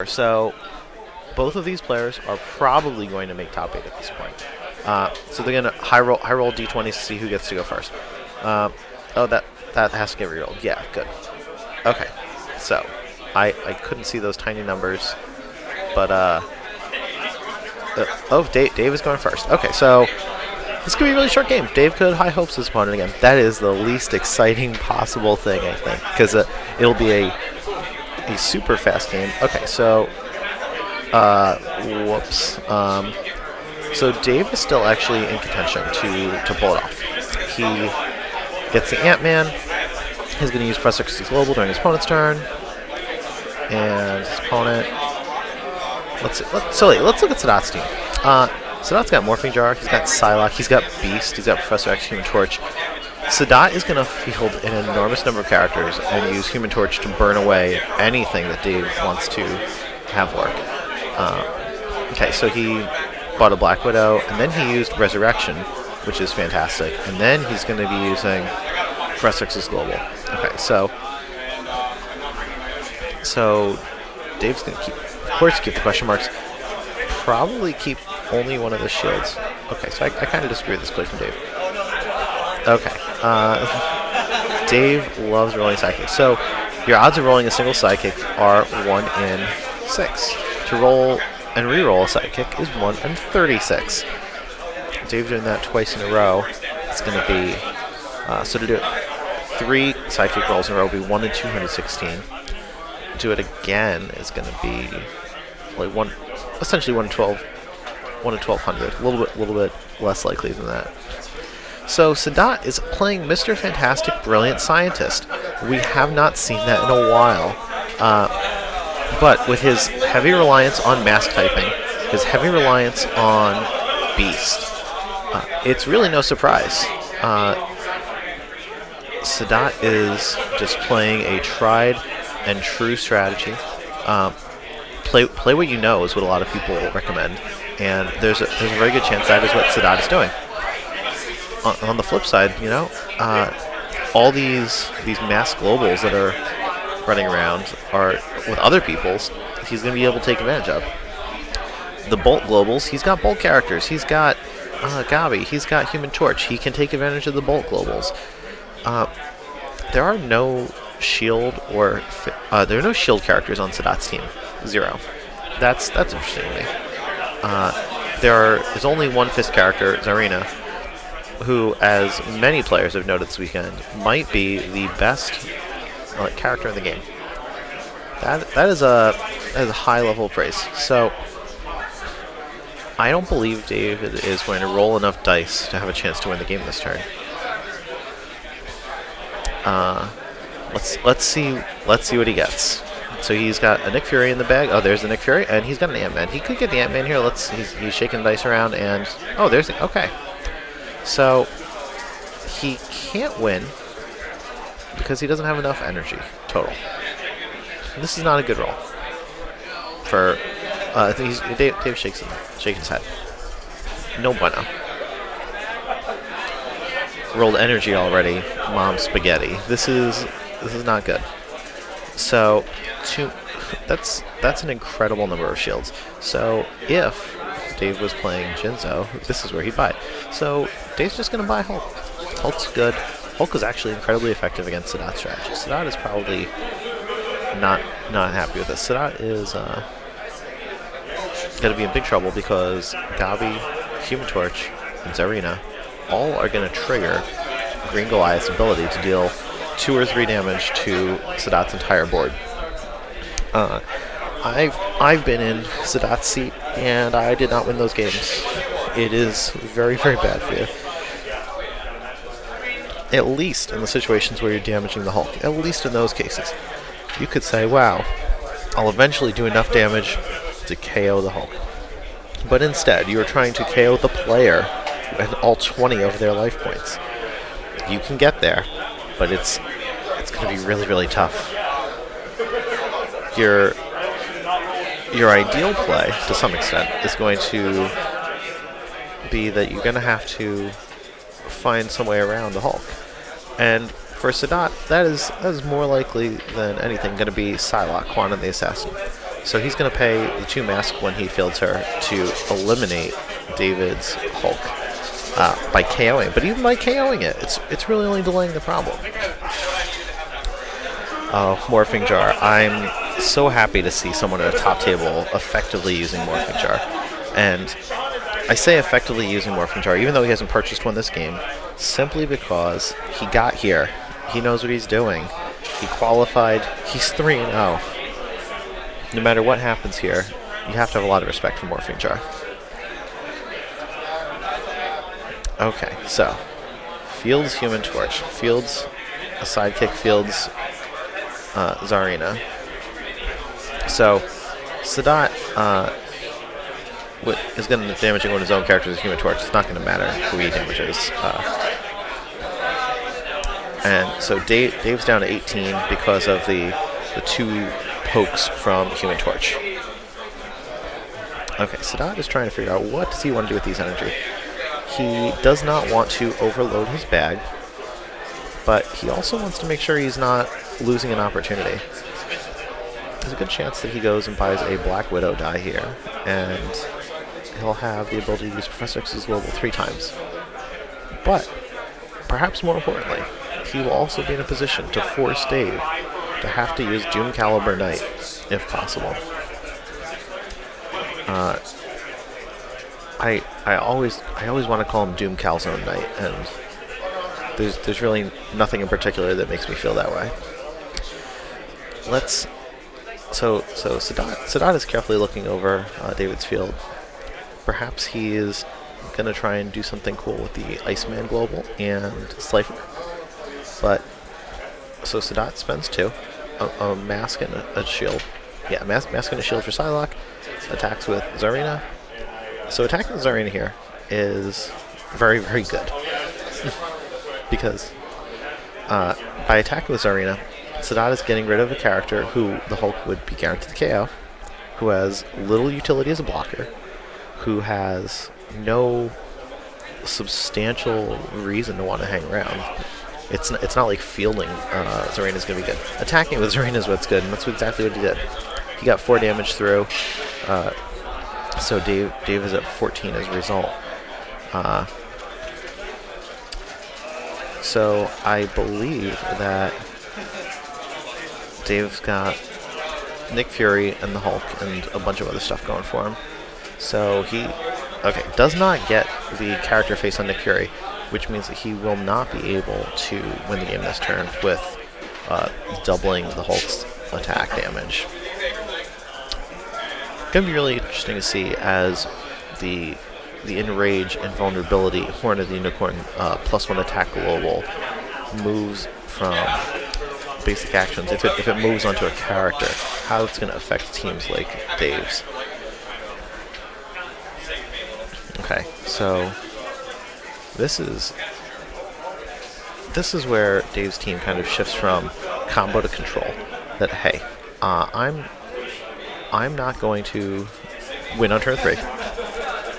So both of these players are probably going to make top 8 at this point. So they're going to high roll d20s to see who gets to go first. Oh, that has to get rerolled. Yeah, good. Okay, so I couldn't see those tiny numbers, but oh, Dave is going first. Okay, so this could be a really short game. Dave could high hopes his opponent again. That is the least exciting possible thing, I think, because it'll be a super fast game. Okay, so whoops. So Dave is still actually in contention to pull it off. He gets the Ant-Man. He's going to use Professor X's Global during his opponent's turn. And his opponent... Let's look at Sadat's team. Sadat's got Morphing Jar, he's got Psylocke, he's got Beast, he's got Professor X, Human Torch. Sadat is going to field an enormous number of characters and use Human Torch to burn away anything that Dave wants to have work. Okay, so he bought a Black Widow, and then he used Resurrection, which is fantastic. And then he's going to be using Professor X's Global. Okay, so Dave's going to keep, of course, keep the question marks. Probably keep only one of the shields. Okay, so I kind of disagree with this play from Dave. Okay, Dave loves rolling Psychic. So your odds of rolling a single Psychic are 1 in 6. To roll and re-roll a Psychic is 1 in 36. Dave doing that twice in a row, it's going to be, so to do it 3 Psychic rolls in a row will be 1 in 216. Do it again is going to be like essentially 1 in 1200. A little bit less likely than that. So Sadat is playing Mr. Fantastic Brilliant Scientist. We have not seen that in a while. But with his heavy reliance on mask typing, his heavy reliance on Beast, it's really no surprise. Sadat is just playing a tried and true strategy. Play what you know is what a lot of people recommend, and there's a very good chance that is what Sadat is doing. On the flip side, you know, all these mass globals that are running around are with other people's. He's going to be able to take advantage of the Bolt globals. He's got Bolt characters. He's got Gabi. He's got Human Torch. He can take advantage of the Bolt globals. There are no shield there are no shield characters on Sadat's team. 0. That's interesting to me. There's only one fist character, Zarina, who, as many players have noted this weekend, might be the best character in the game. That is a high level of praise. So I don't believe Dave is going to roll enough dice to have a chance to win the game this turn. Let's see what he gets. So he's got a Nick Fury in the bag. Oh, there's the Nick Fury, and he's got an Ant-Man. He could get the Ant-Man here. He's shaking the dice around, and oh, there's the, okay. So he can't win because he doesn't have enough energy total. This is not a good roll. For I think Dave shaking his head. No bueno. Rolled energy already. Mom spaghetti. This is not good. So that's an incredible number of shields. So if Dave was playing Jinzo, this is where he'd buy it. So Dave's just going to buy Hulk. Hulk's good. Hulk is actually incredibly effective against Sadat's strategy. Sadat is probably not happy with this. Sadat is going to be in big trouble because Gabi, Human Torch, and Zarina all are going to trigger Green Goliath's ability to deal 2 or 3 damage to Sadat's entire board. I've been in Sadat's seat, and I did not win those games. It is very, very bad for you. At least in the situations where you're damaging the Hulk. At least in those cases. You could say, wow, I'll eventually do enough damage to KO the Hulk. But instead, you are trying to KO the player and all 20 of their life points. You can get there, but it's going to be really, really tough. Your ideal play, to some extent, is going to be that you're going to have to find some way around the Hulk. And for Sadat, that is more likely than anything going to be Psylocke, Quantum the Assassin. So he's going to pay the 2 mask when he fields her to eliminate David's Hulk by KOing. But even by KOing it, it's really only delaying the problem. Morphing Jar. I'm so happy to see someone at a top table effectively using Morphing Jar. And I say effectively using Morphing Jar, even though he hasn't purchased one this game, simply because he got here. He knows what he's doing. He qualified. He's 3-0. No matter what happens here, you have to have a lot of respect for Morphing Jar. Okay, so fields Human Torch. Fields a sidekick, fields Zarina. So Sadat is going to damage one of his own characters as Human Torch. It's not going to matter who he damages. And so Dave's down to 18 because of the 2 pokes from Human Torch. Okay, Sadat is trying to figure out what does he want to do with these energy. He does not want to overload his bag, but he also wants to make sure he's not losing an opportunity. There's a good chance that he goes and buys a Black Widow die here, and he'll have the ability to use Professor X's Global 3 times. But, perhaps more importantly, he will also be in a position to force Dave to have to use Doom Caliber Knight, if possible. I always want to call him Doom Calzone Knight, and there's really nothing in particular that makes me feel that way. So Sadat is carefully looking over David's field. Perhaps he is going to try and do something cool with the Iceman Global and Slifer. But, so Sadat spends 2. A mask and a shield. Yeah, mask and a shield for Psylocke. Attacks with Zarina. So attacking Zarina here is very, very good. Because by attacking with Zarina, Sadat is getting rid of a character who the Hulk would be guaranteed to KO, who has little utility as a blocker, who has no substantial reason to want to hang around. It's not like fielding Zarina is going to be good. Attacking with Zarina is what's good, and that's exactly what he did. He got 4 damage through, so Dave is at 14 as a result. So I believe that Dave's got Nick Fury and the Hulk and a bunch of other stuff going for him. So he, does not get the character face on Nick Fury, which means that he will not be able to win the game this turn with doubling the Hulk's attack damage. It's going to be really interesting to see as the Enrage and Vulnerability Horn of the Unicorn +1 attack global moves from basic actions. If it moves onto a character, how it's going to affect teams like Dave's. Okay, so this is where Dave's team kind of shifts from combo to control. That hey, I'm not going to win on turn 3.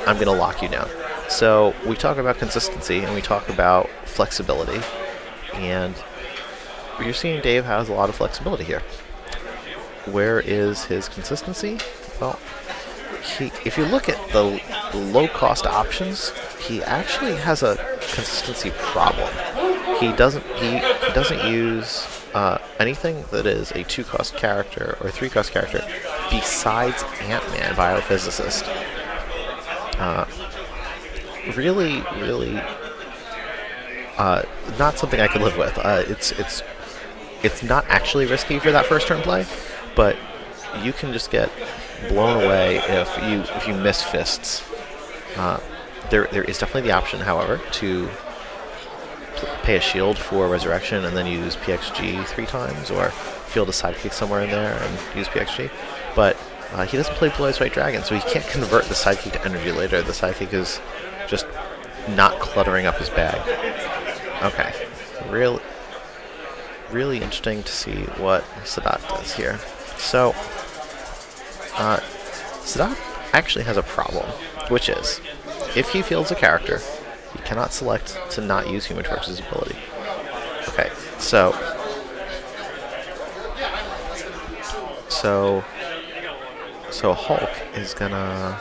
I'm going to lock you down. So we talk about consistency and we talk about flexibility, and you're seeing Dave has a lot of flexibility here. Where is his consistency? Well, if you look at the low-cost options, he actually has a consistency problem. He doesn't use anything that is a 2-cost character or 3-cost character besides Ant-Man Biophysicist. Really not something I could live with. It's not actually risky for that first turn play, but you can just get blown away if you miss fists. There is definitely the option, however, to pay a shield for resurrection and then use PXG 3 times, or field a sidekick somewhere in there and use PXG. But he doesn't play Blue Eyes White Dragon, so he can't convert the sidekick to energy later. The sidekick is just not cluttering up his bag. Okay, really interesting to see what Sadat does here. So, Sadat actually has a problem, which is, if he fields a character, he cannot select to not use Human Torch's ability. Okay, so So Hulk is gonna...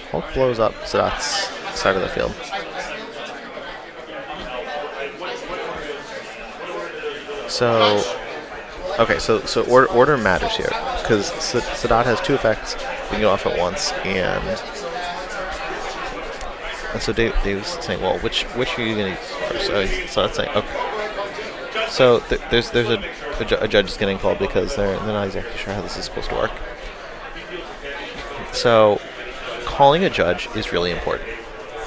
Hulk blows up Sadat's side of the field. So... Okay, so order matters here, because Sadat has 2 effects being go off at once, and so Dave's saying, well, which are you going to use first? So let's say, okay. So there's a judge is getting called because they're not exactly sure how this is supposed to work. So calling a judge is really important.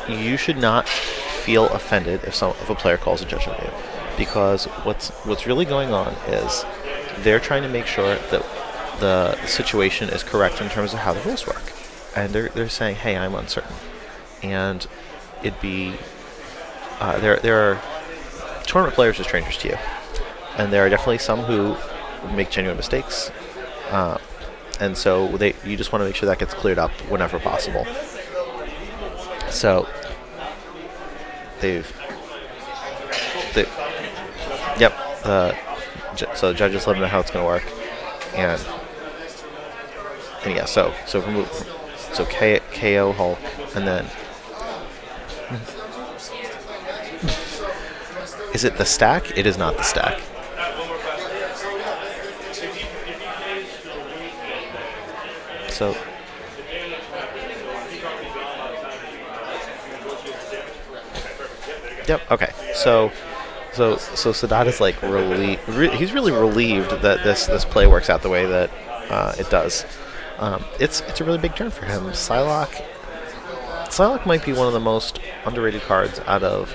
You should not feel offended if a player calls a judge on you, because what's really going on is they're trying to make sure that the situation is correct in terms of how the rules work, and they're saying, hey, I'm uncertain, and it'd be there are tournament players are strangers to you, and there are definitely some who make genuine mistakes, and so you just want to make sure that gets cleared up whenever possible. So so the judges let them know how it's going to work, and yeah, so KO Hulk, and then is it the stack? It is not the stack. So yep. Okay. So Sadat is like he's really relieved that this play works out the way that it does. It's a really big turn for him. Psylocke might be one of the most underrated cards out of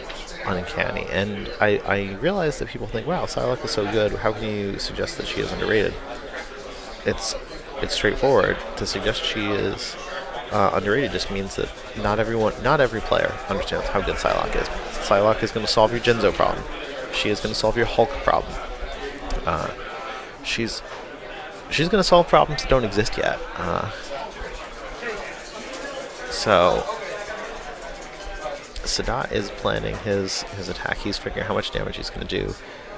Uncanny, and I realize that people think, wow, Psylocke is so good, how can you suggest that she is underrated? It's straightforward. To suggest she is underrated just means that not every player understands how good Psylocke is. Psylocke is going to solve your Jinzo problem. She is going to solve your Hulk problem. She's going to solve problems that don't exist yet. So Sadat is planning his attack. He's figuring out how much damage he's going to do,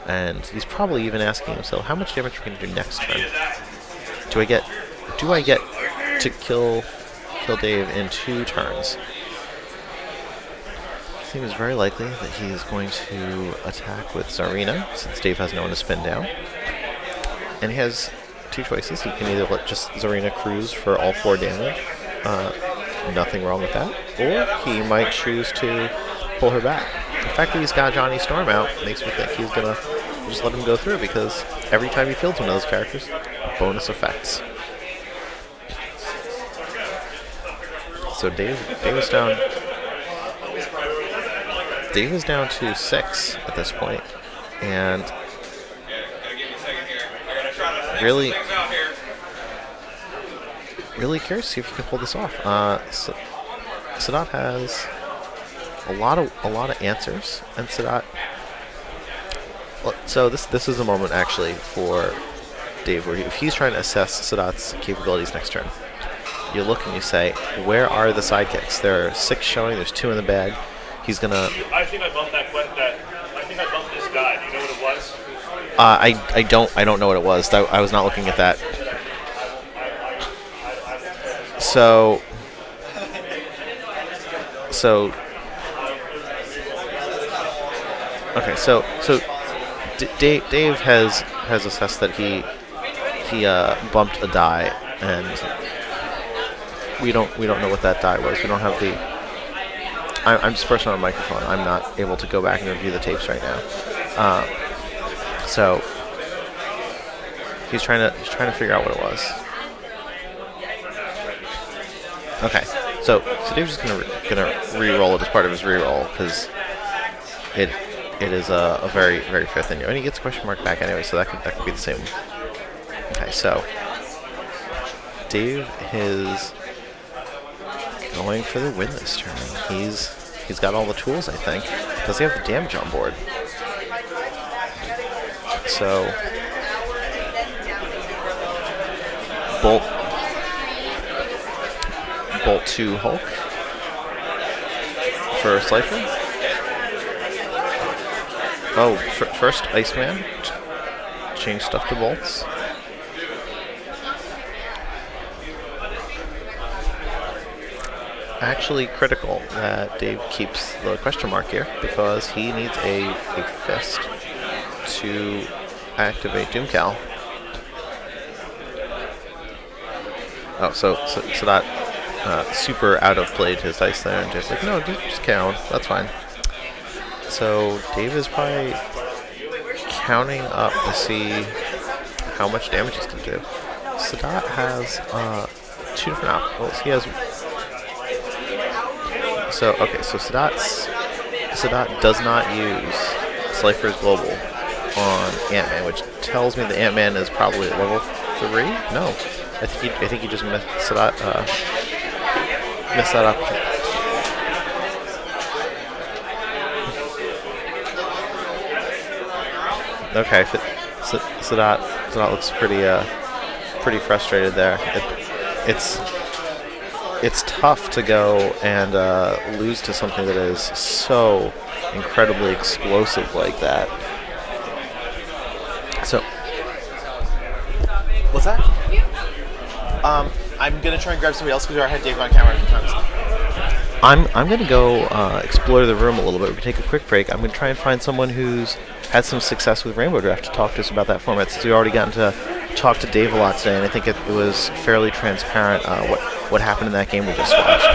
and he's probably even asking himself, how much damage are we going to do next turn? Do I get to kill Dave in 2 turns? It seems very likely that he is going to attack with Zarina, since Dave has no one to spin down. And he has 2 choices. He can either let just Zarina cruise for all 4 damage, nothing wrong with that, or he might choose to pull her back. The fact that he's got Johnny Storm out makes me think he's going to just let him go through, because every time he fields one of those characters, bonus effects. So Dave is down to 6 at this point, and really curious to see if he can pull this off. Sadat has a lot of answers, and Sadat. So this is a moment actually for Dave where if he's trying to assess Sadat's capabilities next turn, you look and you say, where are the sidekicks? There are 6 showing. There's 2 in the bag. He's gonna. I think I bumped I think I bumped this guy. Do you know what it was? I don't know what it was. I was not looking at that. So okay. So Dave has assessed that he bumped a die, and we don't know what that die was. We don't have the. I'm just personally on a microphone. I'm not able to go back and review the tapes right now. So he's trying to figure out what it was. Okay, so Dave's just gonna re-roll it as part of his re-roll, because it is a very fair thing, and he gets a question mark back anyway, so that could be the same. Okay, so Dave is going for the win this turn. He's got all the tools, I think. Does he have the damage on board? So Bolt 2 Hulk for Slifer. Oh, first Iceman. Change stuff to bolts. actually critical that Dave keeps the question mark here because he needs a fist to activate Doomcal. Oh, so that super out of played his dice there, and just like, no, just count. That's fine. So Dave is probably counting up to see how much damage he's going to do. Sadat has 2 different outputs. He has. So okay, so Sadat does not use Slifer's Global on Ant-Man, which tells me the Ant-Man is probably at level 3. No, I think he just missed Sadat. Messed that up. Okay, Sadat looks pretty frustrated there. It's tough to go and lose to something that is so incredibly explosive like that. So, what's that? I'm gonna try and grab somebody else because I had Dave on camera a few times. I'm gonna go explore the room a little bit. We can take a quick break. I'm gonna try and find someone who's had some success with Rainbow Draft to talk to us about that format. Since we've already gotten to talk to Dave a lot today, and I think it was fairly transparent what happened in that game we just watched.